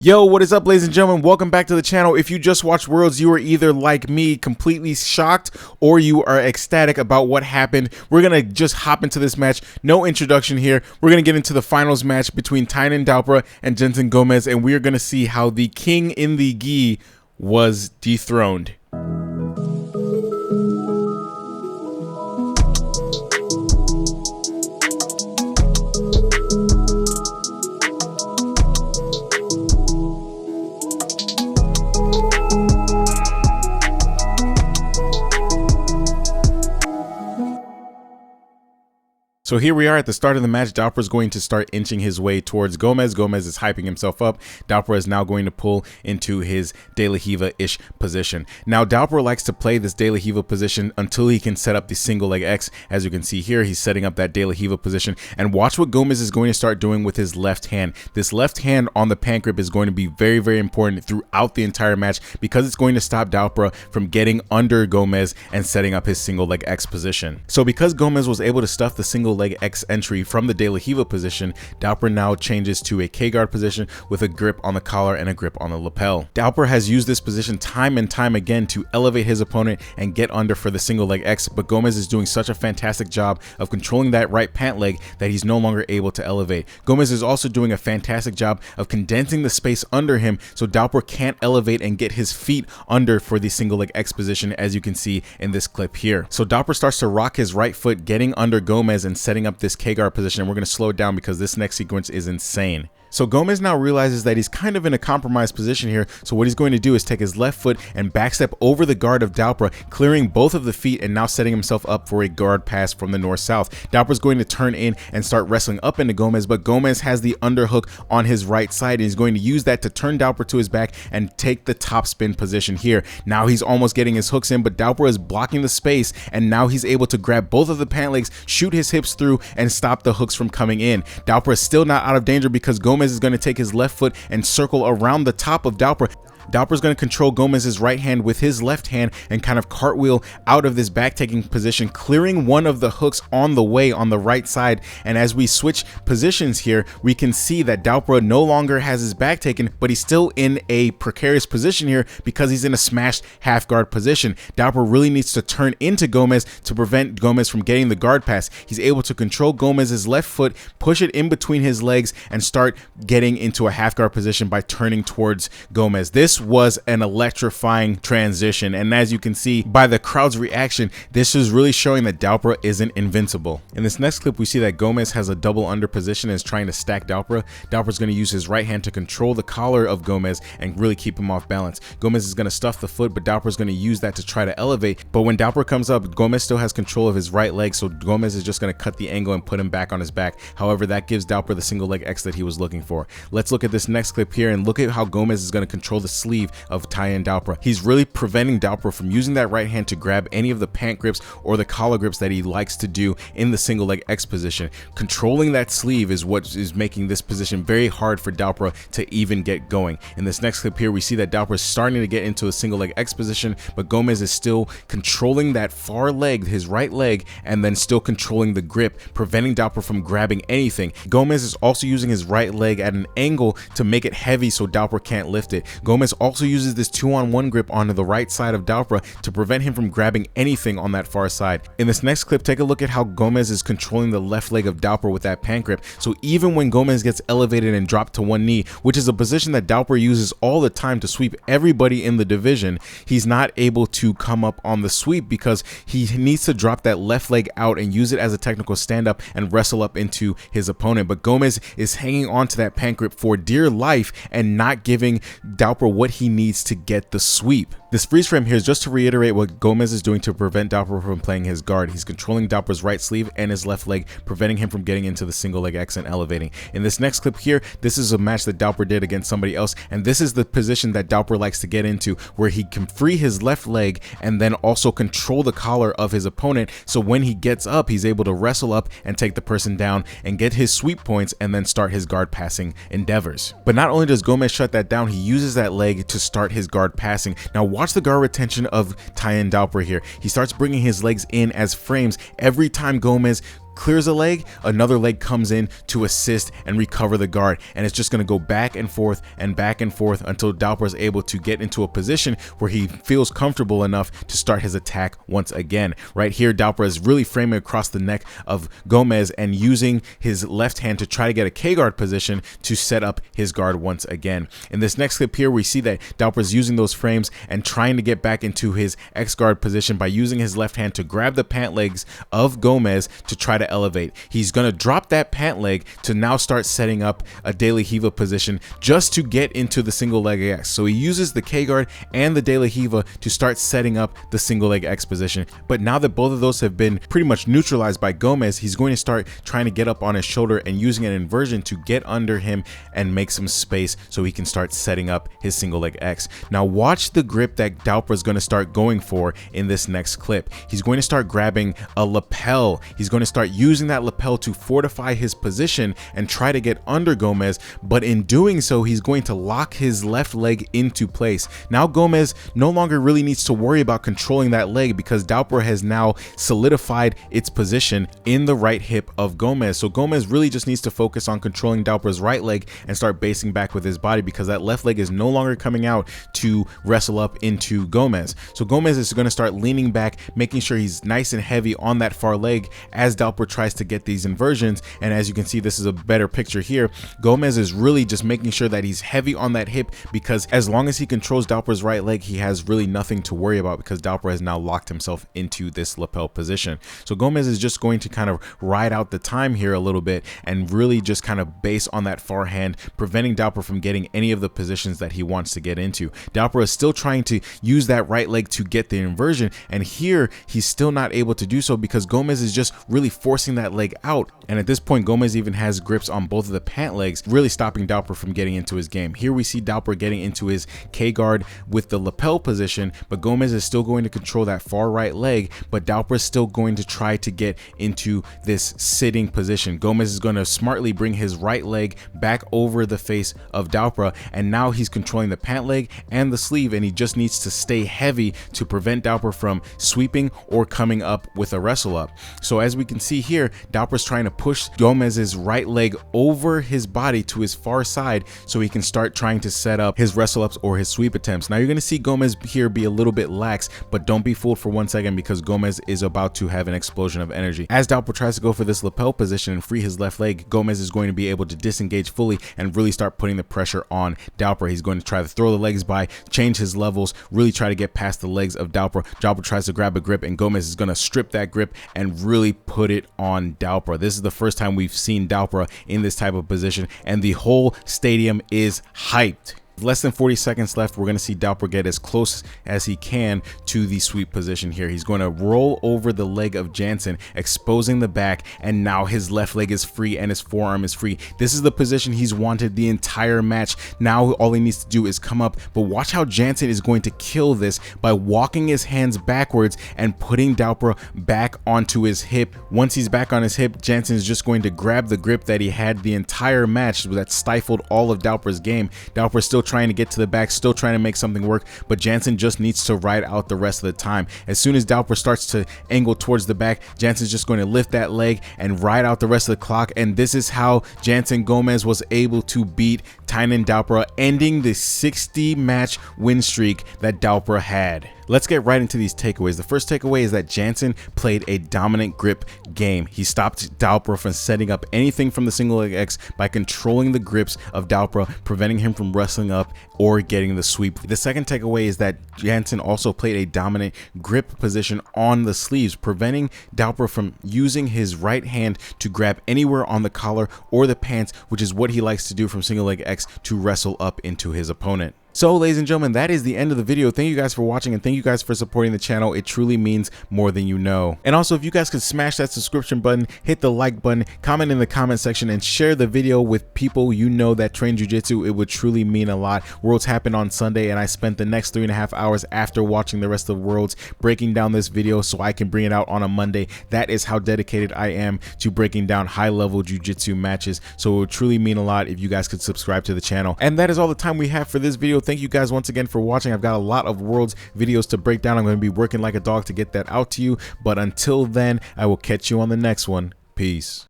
Yo, what is up, ladies and gentlemen? Welcome back to the channel. If you just watched Worlds, you are either like me, completely shocked, or you are ecstatic about what happened. We're gonna just hop into this match. No introduction here. We're gonna get into the finals match between Tainan Dalpra and Jansen Gomes, and we are gonna see how the king in the gi was dethroned. So here we are at the start of the match. Dalpra is going to start inching his way towards Gomes. Gomes is hyping himself up. Dalpra is now going to pull into his De La Riva-ish position. Now, Dalpra likes to play this De La Riva position until he can set up the single leg X. As you can see here, he's setting up that De La Riva position. And watch what Gomes is going to start doing with his left hand. This left hand on the pan grip is going to be very, very important throughout the entire match because it's going to stop Dalpra from getting under Gomes and setting up his single leg X position. So because Gomes was able to stuff the single leg X entry from the De La Riva position, Dalpra now changes to a K-guard position with a grip on the collar and a grip on the lapel. Dalpra has used this position time and time again to elevate his opponent and get under for the single leg X, but Gomes is doing such a fantastic job of controlling that right pant leg that he's no longer able to elevate. Gomes is also doing a fantastic job of condensing the space under him so Dalpra can't elevate and get his feet under for the single leg X position, as you can see in this clip here. So Dalpra starts to rock his right foot, getting under Gomes and setting up this K-guard position, and we're going to slow it down because this next sequence is insane. So Gomes now realizes that he's kind of in a compromised position here, so what he's going to do is take his left foot and backstep over the guard of Dalpra, clearing both of the feet and now setting himself up for a guard pass from the north-south. Dalpra's going to turn in and start wrestling up into Gomes, but Gomes has the underhook on his right side and he's going to use that to turn Dalpra to his back and take the top spin position here. Now he's almost getting his hooks in, but Dalpra is blocking the space, and now he's able to grab both of the pant legs, shoot his hips through, and stop the hooks from coming in. Dalpra is still not out of danger because Gomes is going to take his left foot and circle around the top of Dalpra. Dalpra's going to control Gomez's right hand with his left hand and kind of cartwheel out of this back-taking position, clearing one of the hooks on the way on the right side. And as we switch positions here, we can see that Dalpra no longer has his back taken, but he's still in a precarious position here because he's in a smashed half guard position. Dalpra really needs to turn into Gomes to prevent Gomes from getting the guard pass. He's able to control Gomez's left foot, push it in between his legs, and start getting into a half guard position by turning towards Gomes. This was an electrifying transition, and as you can see by the crowd's reaction, this is really showing that Dalpra isn't invincible. In this next clip, we see that Gomes has a double under position and is trying to stack Dalpra. Dalpra's going to use his right hand to control the collar of Gomes and really keep him off balance. Gomes is going to stuff the foot, but Dalpra's going to use that to try to elevate. But when Dalpra comes up, Gomes still has control of his right leg, so Gomes is just going to cut the angle and put him back on his back. However, that gives Dalpra the single leg X that he was looking for. Let's look at this next clip here and look at how Gomes is going to control the sleeve of Tainan Dalpra. He's really preventing Dalpra from using that right hand to grab any of the pant grips or the collar grips that he likes to do in the single leg X position. Controlling that sleeve is what is making this position very hard for Dalpra to even get going. In this next clip here, we see that Dalpra is starting to get into a single leg X position, but Gomes is still controlling that far leg, his right leg, and then still controlling the grip, preventing Dalpra from grabbing anything. Gomes is also using his right leg at an angle to make it heavy so Dalpra can't lift it. Gomes also uses this 2-on-1 grip onto the right side of Dalpra to prevent him from grabbing anything on that far side. In this next clip, take a look at how Gomes is controlling the left leg of Dalpra with that pan grip. So even when Gomes gets elevated and dropped to one knee, which is a position that Dalpra uses all the time to sweep everybody in the division, he's not able to come up on the sweep because he needs to drop that left leg out and use it as a technical stand-up and wrestle up into his opponent. But Gomes is hanging on to that pan grip for dear life and not giving Dalpra what he needs to get the sweep. This freeze frame here is just to reiterate what Gomes is doing to prevent Dalpra from playing his guard. He's controlling Dalpra's right sleeve and his left leg, preventing him from getting into the single leg X and elevating. In this next clip here, this is a match that Dalpra did against somebody else, and this is the position that Dalpra likes to get into, where he can free his left leg and then also control the collar of his opponent, so when he gets up, he's able to wrestle up and take the person down and get his sweep points and then start his guard passing endeavors. But not only does Gomes shut that down, he uses that leg to start his guard passing. Now watch the guard retention of Tainan Dalpra here. He starts bringing his legs in as frames every time Gomes clears a leg, another leg comes in to assist and recover the guard, and it's just going to go back and forth until Dalpa is able to get into a position where he feels comfortable enough to start his attack once again. Right here, Dalpa is really framing across the neck of Gomes and using his left hand to try to get a K-guard position to set up his guard once again. In this next clip here, we see that Dalpa is using those frames and trying to get back into his X-guard position by using his left hand to grab the pant legs of Gomes to try to elevate. He's going to drop that pant leg to now start setting up a De La Riva position just to get into the single leg X. So he uses the K-guard and the De La Riva to start setting up the single leg X position. But now that both of those have been pretty much neutralized by Gomes, he's going to start trying to get up on his shoulder and using an inversion to get under him and make some space so he can start setting up his single leg X. Now watch the grip that Dalpa is going to start going for in this next clip. He's going to start grabbing a lapel. He's going to start using that lapel to fortify his position and try to get under Gomes, but in doing so, he's going to lock his left leg into place. Now Gomes no longer really needs to worry about controlling that leg because Dalpa has now solidified its position in the right hip of Gomes. So Gomes really just needs to focus on controlling Dalpa's right leg and start basing back with his body because that left leg is no longer coming out to wrestle up into Gomes. So Gomes is going to start leaning back, making sure he's nice and heavy on that far leg as Dalpa tries to get these inversions. And as you can see, this is a better picture here. Gomes is really just making sure that he's heavy on that hip because as long as he controls Dalpa's right leg, he has really nothing to worry about because Dalpa has now locked himself into this lapel position. So Gomes is just going to kind of ride out the time here a little bit and really just kind of base on that far hand, preventing Dalpa from getting any of the positions that he wants to get into. Dalpa is still trying to use that right leg to get the inversion, and here he's still not able to do so because Gomes is just really forcing that leg out. And at this point, Gomes even has grips on both of the pant legs, really stopping Dalpa from getting into his game. Here we see Dalpa getting into his K-guard with the lapel position, but Gomes is still going to control that far right leg, but Dalpa is still going to try to get into this sitting position. Gomes is going to smartly bring his right leg back over the face of Dalpa, and now he's controlling the pant leg and the sleeve, and he just needs to stay heavy to prevent Dalpa from sweeping or coming up with a wrestle up. So as we can see here, Dalpa's trying to push Gomez's right leg over his body to his far side so he can start trying to set up his wrestle ups or his sweep attempts. Now you're going to see Gomes here be a little bit lax, but don't be fooled for 1 second because Gomes is about to have an explosion of energy. As Dalpa tries to go for this lapel position and free his left leg, Gomes is going to be able to disengage fully and really start putting the pressure on Dalpa. He's going to try to throw the legs by, change his levels, really try to get past the legs of Dalpa. Dalpa tries to grab a grip and Gomes is going to strip that grip and really put it on Dalpa. This is the first time we've seen Dalpa in this type of position and the whole stadium is hyped. Less than 40 seconds left, we're going to see Dalpa get as close as he can to the sweep position here. He's going to roll over the leg of Jansen, exposing the back, and now his left leg is free and his forearm is free. This is the position he's wanted the entire match. Now all he needs to do is come up, but watch how Jansen is going to kill this by walking his hands backwards and putting Dalpa back onto his hip. Once he's back on his hip, Jansen is just going to grab the grip that he had the entire match that stifled all of Dalpa's game. Dalpa's still trying to get to the back, still trying to make something work, but Jansen just needs to ride out the rest of the time. As soon as Dalpa starts to angle towards the back, Jansen's just going to lift that leg and ride out the rest of the clock, and this is how Jansen Gomes was able to beat Tainan Dalpra, ending the 60 match win streak that Dalpra had. Let's get right into these takeaways. The first takeaway is that Jansen played a dominant grip game. He stopped Dalpra from setting up anything from the single leg X by controlling the grips of Dalpra, preventing him from wrestling up or getting the sweep. The second takeaway is that Jansen also played a dominant grip position on the sleeves, preventing Dalpra from using his right hand to grab anywhere on the collar or the pants, which is what he likes to do from single leg X to wrestle up into his opponent. So ladies and gentlemen, that is the end of the video. Thank you guys for watching and thank you guys for supporting the channel. It truly means more than you know. And also, if you guys could smash that subscription button, hit the like button, comment in the comment section, and share the video with people you know that train jiu-jitsu, it would truly mean a lot. Worlds happened on Sunday and I spent the next 3.5 hours after watching the rest of Worlds breaking down this video so I can bring it out on a Monday. That is how dedicated I am to breaking down high-level jiu-jitsu matches. So it would truly mean a lot if you guys could subscribe to the channel. And that is all the time we have for this video. Thank you guys once again for watching. I've got a lot of Worlds videos to break down. I'm going to be working like a dog to get that out to you. But until then, I will catch you on the next one. Peace.